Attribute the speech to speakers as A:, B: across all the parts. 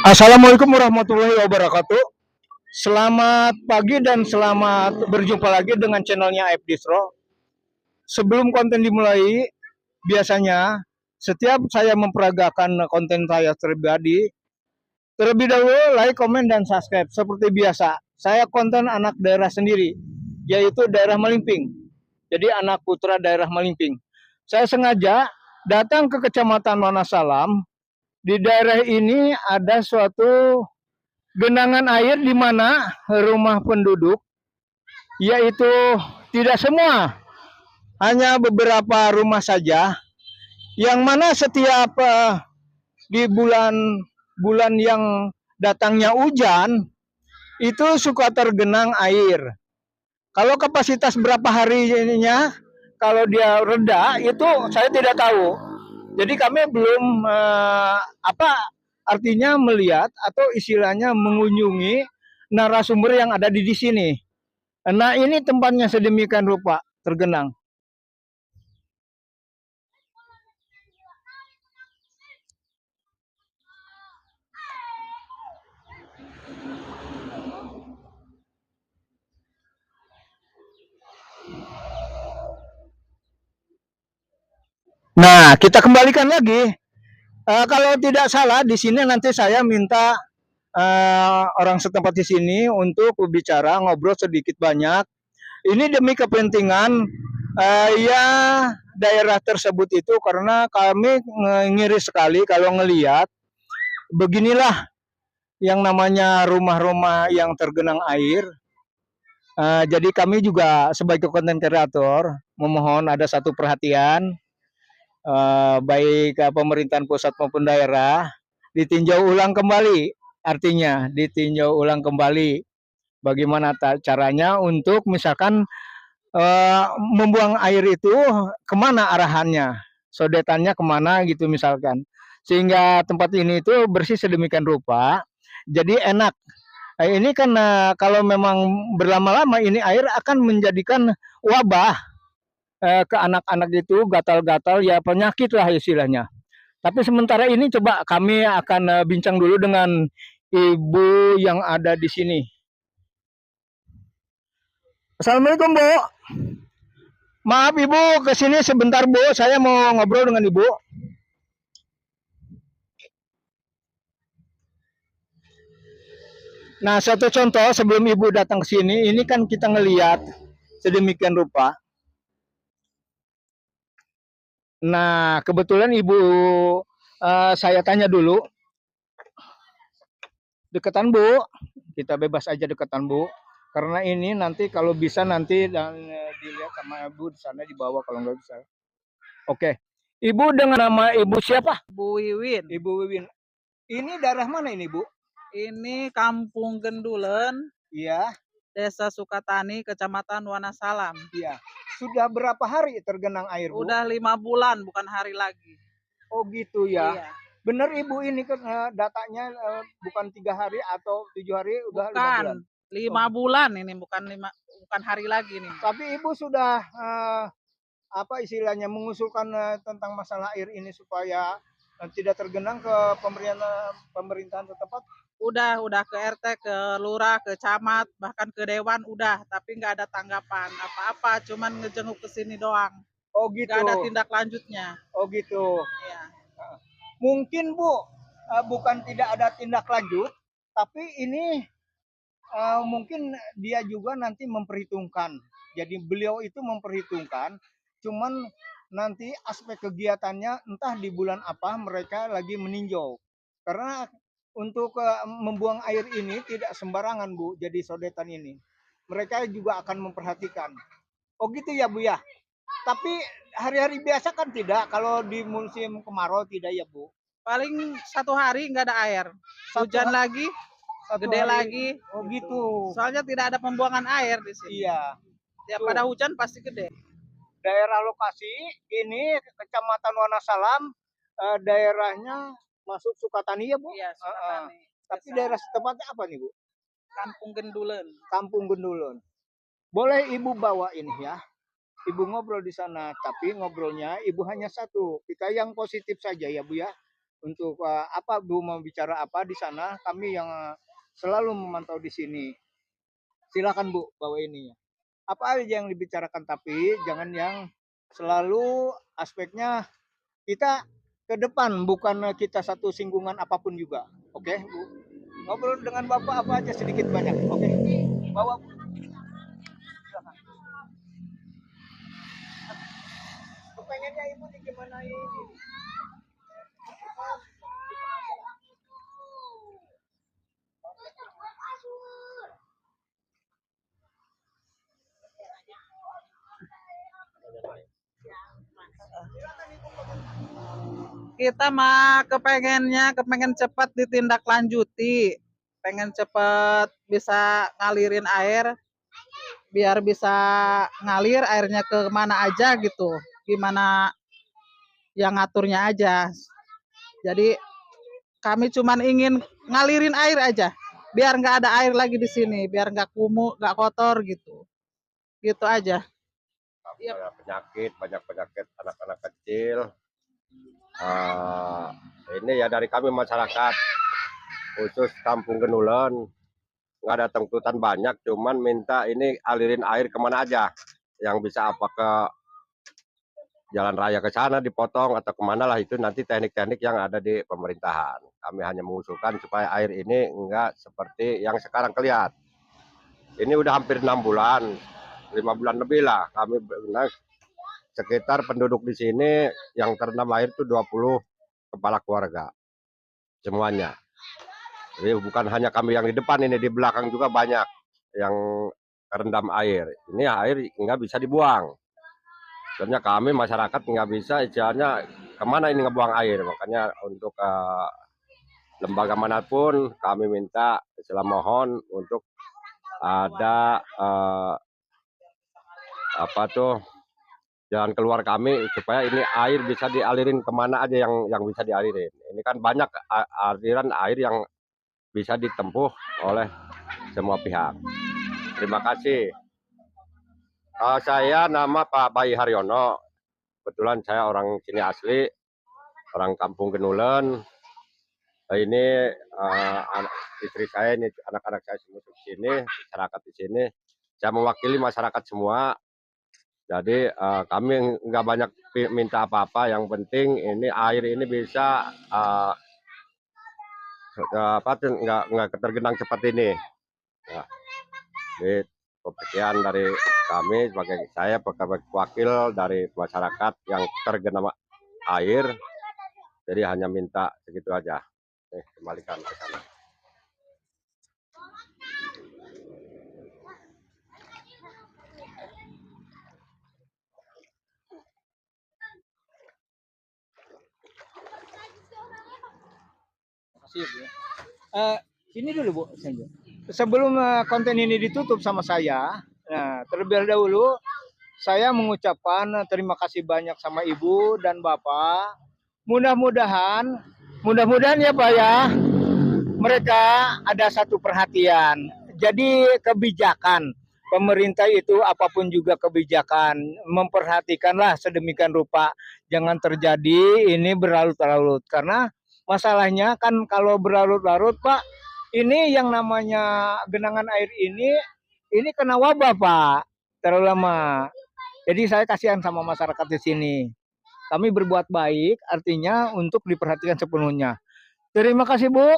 A: Assalamualaikum warahmatullahi wabarakatuh. Selamat pagi dan selamat berjumpa lagi dengan channelnya Aib Distro. Sebelum konten dimulai, biasanya setiap saya memperagakan konten saya pribadi, terlebih dahulu like, komen, dan subscribe. Seperti biasa, saya konten anak daerah sendiri, yaitu daerah Malimping. Jadi anak putra daerah Malimping. Saya sengaja datang ke Kecamatan Wonosalam. Di daerah ini ada suatu genangan air di mana rumah penduduk, yaitu tidak semua, hanya beberapa rumah saja, yang mana setiap di bulan yang datangnya hujan itu suka tergenang air. Kalau kapasitas berapa harinya, kalau dia reda itu saya tidak tahu. Jadi kami belum artinya melihat atau istilahnya mengunjungi narasumber yang ada di sini. Nah, ini tempatnya sedemikian rupa tergenang. Nah, kita kembalikan lagi. Kalau tidak salah di sini nanti saya minta orang setempat di sini untuk berbicara, ngobrol sedikit banyak. Ini demi kepentingan ya daerah tersebut itu, karena kami ngiri sekali kalau ngelihat beginilah yang namanya rumah-rumah yang tergenang air. Jadi kami juga sebagai konten kreator memohon ada satu perhatian, baik pemerintahan pusat maupun daerah, ditinjau ulang kembali. Artinya ditinjau ulang kembali bagaimana caranya untuk misalkan membuang air itu kemana arahannya, sodetannya kemana gitu misalkan, sehingga tempat ini itu bersih sedemikian rupa, jadi enak. Ini kan kalau memang berlama-lama ini air akan menjadikan wabah ke anak-anak itu, gatal-gatal ya, penyakit lah istilahnya. Tapi sementara ini coba kami akan bincang dulu dengan ibu yang ada di sini. Assalamualaikum, Bu. Maaf Ibu, kesini sebentar Bu, saya mau ngobrol dengan Ibu. Nah, satu contoh sebelum Ibu datang ke sini, ini kan kita ngelihat sedemikian rupa. Nah, kebetulan Ibu saya tanya dulu. Deketan Bu, kita bebas aja deketan Bu. Karena ini nanti kalau bisa nanti dan dilihat sama Ibu di sana di bawah kalau nggak bisa. Oke. Ibu dengan nama Ibu siapa?
B: Bu Wiwin.
A: Ibu Wiwin. Ini daerah mana ini, Bu?
B: Ini Kampung Gendulen.
A: Iya.
B: Desa Sukatani, Kecamatan Wonosalam.
A: Iya. Sudah berapa hari tergenang air, Bu?
B: Udah 5 bulan, bukan hari lagi.
A: Oh gitu ya.
B: Iya.
A: Bener Ibu, ini kan datanya bukan 3 hari atau 7 hari, udah 5 bulan.
B: 5 bulan ini, bukan hari lagi nih.
A: Tapi Ibu sudah apa istilahnya mengusulkan tentang masalah air ini supaya tidak tergenang ke pemerintahan setempat?
B: Udah ke RT, ke lurah, ke camat, bahkan ke dewan udah, tapi nggak ada tanggapan apa-apa, cuman ngejenguk ke sini doang.
A: Oh gitu.
B: Nggak ada tindak lanjutnya.
A: Oh gitu.
B: Iya.
A: Mungkin Bu, bukan tidak ada tindak lanjut, tapi ini mungkin dia juga nanti memperhitungkan. Jadi beliau itu memperhitungkan, cuman nanti aspek kegiatannya entah di bulan apa mereka lagi meninjau. Karena untuk membuang air ini tidak sembarangan Bu, jadi sodetan ini. Mereka juga akan memperhatikan. Oh gitu ya Bu ya. Tapi hari-hari biasa kan tidak, kalau di musim kemarau tidak ya Bu.
B: Paling 1 hari nggak ada air. Hujan lagi, gede hari lagi.
A: Oh gitu.
B: Soalnya tidak ada pembuangan air di sini.
A: Iya.
B: Ya pada hujan pasti gede.
A: Daerah lokasi ini Kecamatan Wonosalam, daerahnya masuk Sukatani ya Bu?
B: Iya, Sukatani.
A: Tapi daerah setempatnya apa nih Bu?
B: Kampung Gendulen.
A: Kampung Gendulen. Boleh Ibu bawa ini ya. Ibu ngobrol di sana, tapi ngobrolnya Ibu hanya satu. Kita yang positif saja ya Bu ya. untuk apa Bu mau bicara apa di sana, kami yang selalu memantau di sini. Silakan Bu, bawa ini ya. Apa aja yang dibicarakan, tapi jangan yang selalu aspeknya kita ke depan, bukan kita satu singgungan apapun juga. Oke, Bu. Ngobrol dengan Bapak apa aja sedikit banyak. Oke. Bawa Bu. Silakan. Kepengennya Ibu gimana ini?
B: Kita mah kepengen cepat ditindaklanjuti, pengen cepat bisa ngalirin air, biar bisa ngalir airnya ke mana aja gitu, gimana yang ngaturnya aja. Jadi kami cuman ingin ngalirin air aja, biar nggak ada air lagi di sini, biar nggak kumuh, nggak kotor gitu, gitu aja.
C: Banyak penyakit anak-anak kecil. Ini ya dari kami masyarakat khusus Kampung Genulen, nggak ada tuntutan banyak, cuman minta ini alirin air kemana aja, yang bisa apa ke jalan raya ke sana dipotong atau kemana lah, itu nanti teknik-teknik yang ada di pemerintahan. Kami hanya mengusulkan supaya air ini enggak seperti yang sekarang kelihatan. Ini udah hampir 6 bulan, 5 bulan lebih lah kami sekitar penduduk di sini yang terendam air itu 20 kepala keluarga semuanya. Jadi bukan hanya kami yang di depan, ini di belakang juga banyak yang terendam air. Ini air nggak bisa dibuang. Sebenarnya kami masyarakat nggak bisa, istilahnya kemana ini ngebuang air. Makanya untuk lembaga manapun kami minta istilah mohon untuk ada apa tuh jalan keluar kami supaya ini air bisa dialirin kemana aja yang bisa dialirin. Ini kan banyak aliran air yang bisa ditempuh oleh semua pihak. Terima kasih. Saya nama Pak Bayi Haryono. Kebetulan saya orang sini asli, orang Kampung Genulen. Ini istri saya, ini anak-anak saya semua di sini, masyarakat di sini. Saya mewakili masyarakat semua. Jadi kami nggak banyak minta apa-apa, yang penting ini air ini bisa nggak tergenang cepat ini. Nah, ini sekian dari kami sebagai saya wakil dari masyarakat yang tergenang air. Jadi hanya minta segitu aja. Kembalikan ke sana.
A: Makasih ya Bu. Ini dulu Bu. Sebelum konten ini ditutup sama saya, nah terlebih dahulu saya mengucapkan terima kasih banyak sama Ibu dan Bapak. Mudah-mudahan ya Pak ya, mereka ada satu perhatian. Jadi kebijakan pemerintah itu apapun juga kebijakan, memperhatikanlah sedemikian rupa, jangan terjadi ini berlarut-larut, karena masalahnya kan kalau berlarut-larut Pak, ini yang namanya genangan air ini kena wabah Pak, terlalu lama. Jadi saya kasihan sama masyarakat di sini. Kami berbuat baik, artinya untuk diperhatikan sepenuhnya. Terima kasih Bu.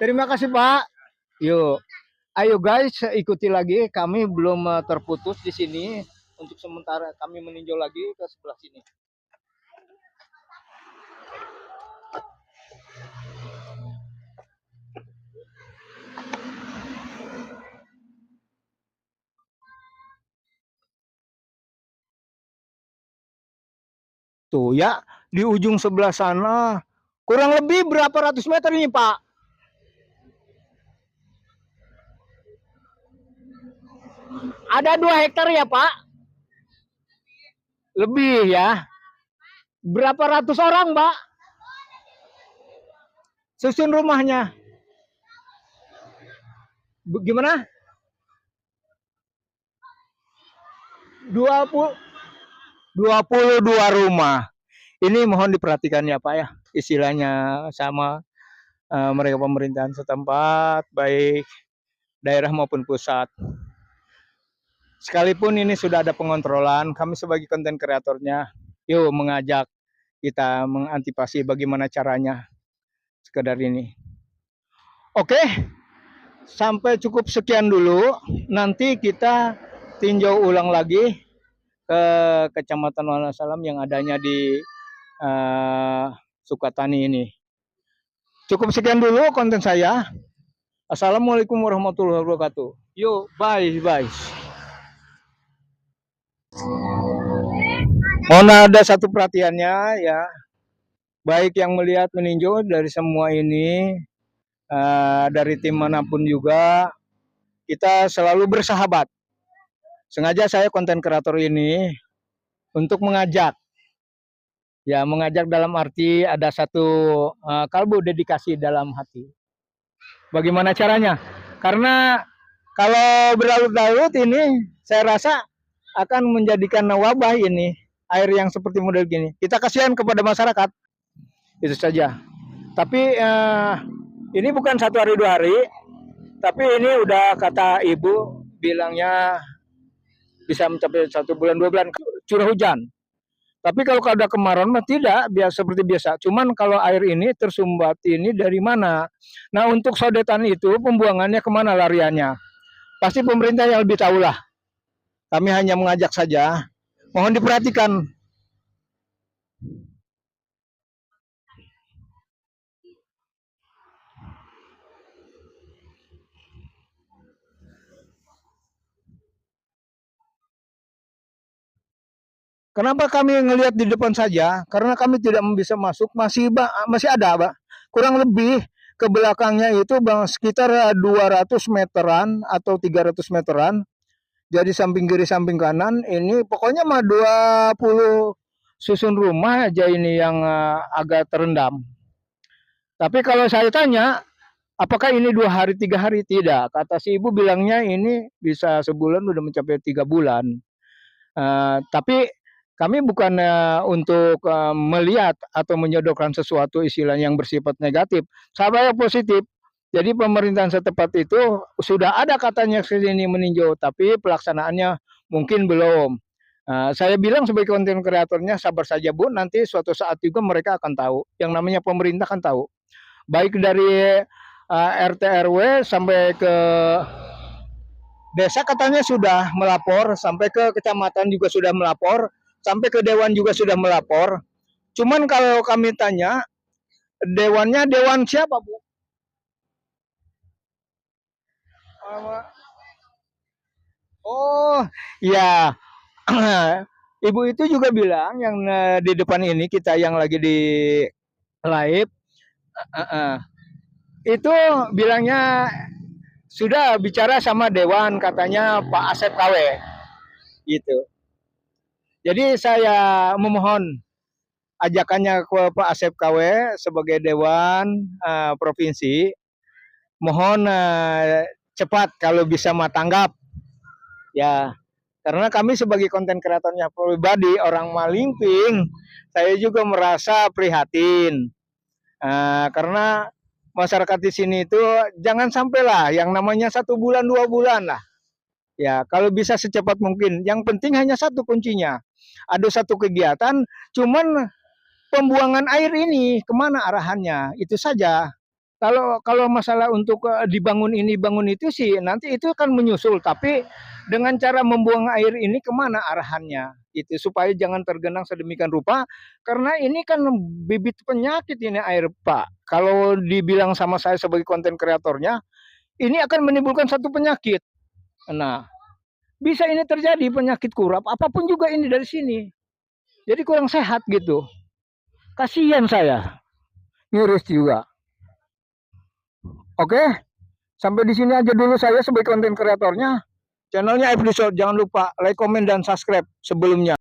A: Terima kasih Pak. Yuk, ayo guys, ikuti lagi. Kami belum terputus di sini. Untuk sementara kami meninjau lagi ke sebelah sini. Tuh ya, di ujung sebelah sana. Kurang lebih berapa ratus meter ini Pak? Ada 2 hektar ya Pak? Lebih ya. Berapa ratus orang Pak? Susun rumahnya. Gimana? 22 rumah. Ini mohon diperhatikan ya Pak ya. istilahnya sama mereka pemerintahan setempat, baik daerah maupun pusat. Sekalipun ini sudah ada pengontrolan, kami sebagai konten kreatornya, yuk mengajak kita mengantisipasi bagaimana caranya sekedar ini. Oke, sampai cukup sekian dulu. Nanti kita tinjau ulang lagi ke Kecamatan Wonosalam yang adanya di Sukatani ini. Cukup sekian dulu konten saya. Assalamualaikum warahmatullahi wabarakatuh. Yuk, bye. Mohon ada satu perhatiannya ya, baik yang melihat meninjau dari semua ini, dari tim manapun juga, kita selalu bersahabat. Sengaja saya konten kreator ini untuk mengajak, ya mengajak dalam arti ada satu kalbu dedikasi dalam hati. Bagaimana caranya? Karena kalau berlarut-larut ini, saya rasa akan menjadikan wabah ini, air yang seperti model gini. Kita kasihan kepada masyarakat, itu saja. Tapi ini bukan 1 hari 2 hari, tapi ini udah kata ibu bilangnya bisa mencapai 1 bulan 2 bulan curah hujan. Tapi kalau ada kemarau mah tidak, biasa seperti biasa. Cuman kalau air ini tersumbat ini dari mana? Nah untuk sodetan itu pembuangannya kemana lariannya? Pasti pemerintah yang lebih tahu lah. Kami hanya mengajak saja. Mohon diperhatikan. Kenapa kami ngelihat di depan saja? Karena kami tidak bisa masuk, masih ada, Pak. Kurang lebih ke belakangnya itu Bang sekitar 200 meteran atau 300 meteran. Jadi samping kiri samping kanan ini pokoknya mah 20 susun rumah aja ini yang agak terendam. Tapi kalau saya tanya, apakah ini 2 hari 3 hari? Tidak. Kata si ibu bilangnya ini bisa sebulan udah mencapai 3 bulan. Tapi kami bukan untuk melihat atau menyodorkan sesuatu istilah yang bersifat negatif. Saya positif. Jadi pemerintahan setempat itu sudah ada katanya sini meninjau, tapi pelaksanaannya mungkin belum. Saya bilang sebagai konten kreatornya sabar saja Bu, nanti suatu saat juga mereka akan tahu. Yang namanya pemerintah kan tahu. Baik dari RT RW sampai ke desa katanya sudah melapor, sampai ke kecamatan juga sudah melapor, sampai ke dewan juga sudah melapor. Cuman kalau kami tanya, dewannya dewan siapa Bu? Oh, ya. Ibu itu juga bilang yang di depan ini kita yang lagi di live, itu bilangnya sudah bicara sama dewan katanya Pak Asep KW gitu. Jadi saya memohon ajakannya ke Pak Asep KW sebagai dewan provinsi, mohon cepat kalau bisa tanggap ya, karena kami sebagai konten kreatornya pribadi orang Malingping, saya juga merasa prihatin karena masyarakat di sini itu jangan sampailah yang namanya 1 bulan 2 bulan lah. Ya, kalau bisa secepat mungkin. Yang penting hanya satu kuncinya. Ada satu kegiatan, cuman pembuangan air ini kemana arahannya? Itu saja. Kalau masalah untuk dibangun ini bangun itu sih nanti itu kan menyusul. Tapi dengan cara membuang air ini kemana arahannya? Itu supaya jangan tergenang sedemikian rupa. Karena ini kan bibit penyakit ini air Pak. Kalau dibilang sama saya sebagai konten kreatornya, ini akan menimbulkan satu penyakit. Nah, bisa ini terjadi penyakit kurap, apapun juga ini dari sini. Jadi kurang sehat gitu. Kasihan saya. Ngurus juga. Oke, sampai di sini aja dulu saya sebagai konten kreatornya. Channelnya FD Short, jangan lupa like, komen, dan subscribe sebelumnya.